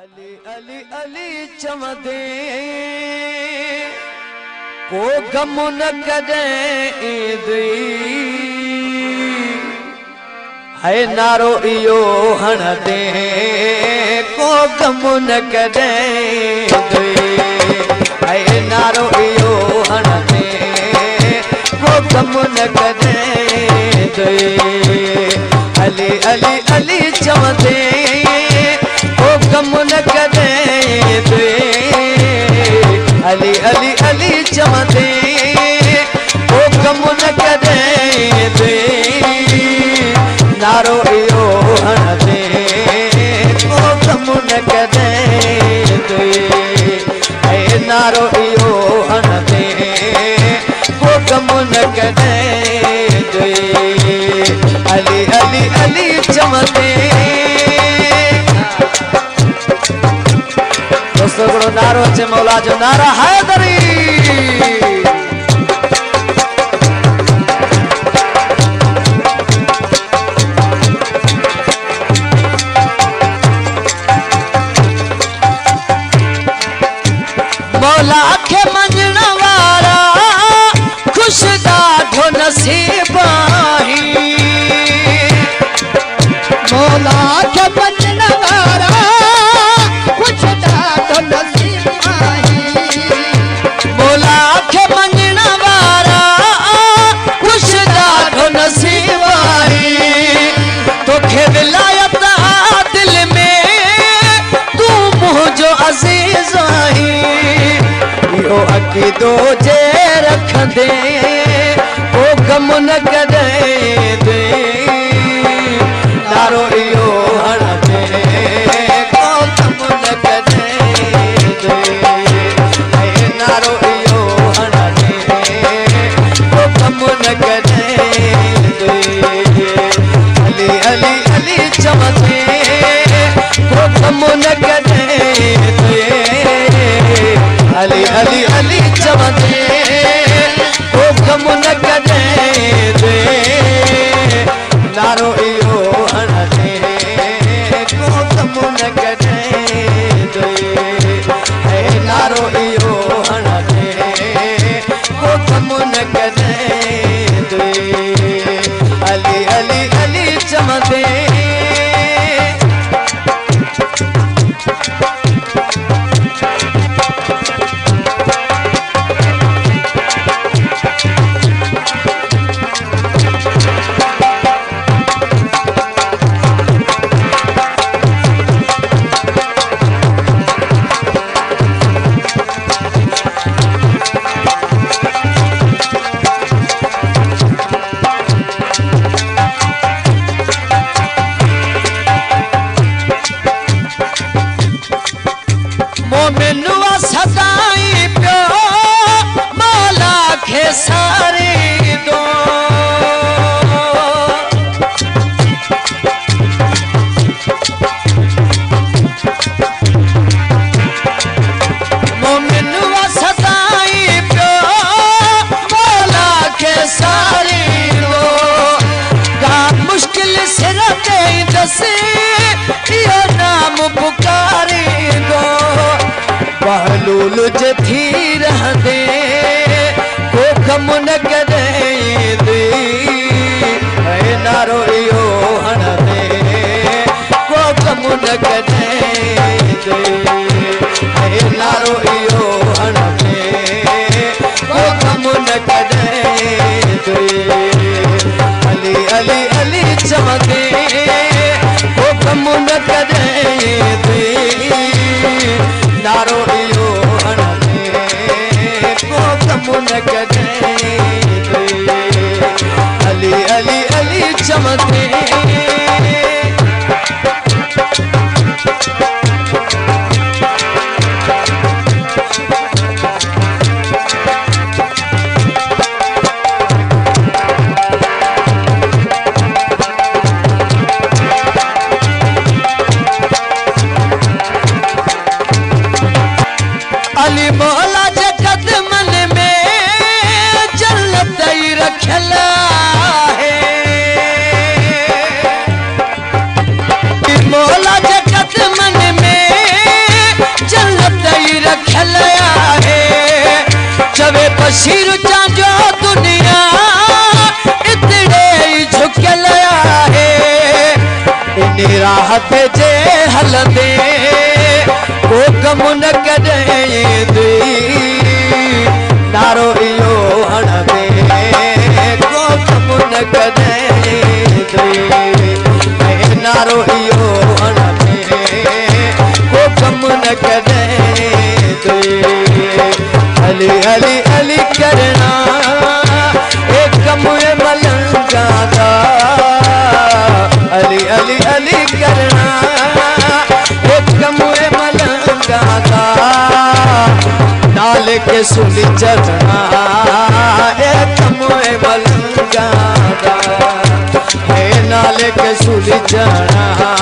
अली अली अली चमदे को गम न कदें है नारो इयो हण दे को गम न कदें है नारो इयो हण दे को गम न कदें अली अली अली चमदे को गम न कदें अली अली अली चमदे को गम न कदें नारो इयो हण दे को गम न कदें ऐ नारो इयो हण दे को गम न कदें अली अली अली चमदे दोस्तों को नारो चे मौला जो नारा हैदरी मौला के मंजण वारा खुश ॾाढो नसीबाही मौला के मंजण वारा खुश ॾाढो नसीबाही मौला के मंजण वारा खुश ॾाढो नसीबाही तोखे विलायत आ दिल में तू मुंहिंजो अज़ीज़ आहीं इहो अक़ीदो जे रखंदे को गम न कदें नारो इहो हण दे को गम न कदें नारो इहो हण दे को गम न कदें अली अली अली चमदे को गम न कदें अली अली अली चमदे को गम न कदें नारो इहो हण दे को गम न कदें नारो इहो हण दे को गम न कदें अली अली अली चमदे मोमिनुआ सदाई प्यो मौला के सारी दो मोमिनुआ सदाई प्यो मौला के सारी दो का मुश्किल सिर ते दसे इहो नाम पुकारी दो बहलूल जे थी रहंदे को गम न कदें ऐ नारो इहो हण दे को गम न कदें ऐ नारो इहो हण दे को गम न कदें अली अली अली चमदे को गम न कदें नारो इहो हण दे को गम न कदें अली अली अली चमदे अली मौला जे कदमन में जन्नत ही रखल है मौला जे कदमन में राह ते जे हलंदे को कम न करेंदे नारो इहो हणंदे को कम न करेंदे नारो इहो हणंदे को कम न करेंदे अली अली अली करना एक कम मलंगा दा अली अली अली करना एक कम मलंगा दा नाल के सुनी चढ़ना एक कम मलंगा दा नाल के सुनी चढ़ना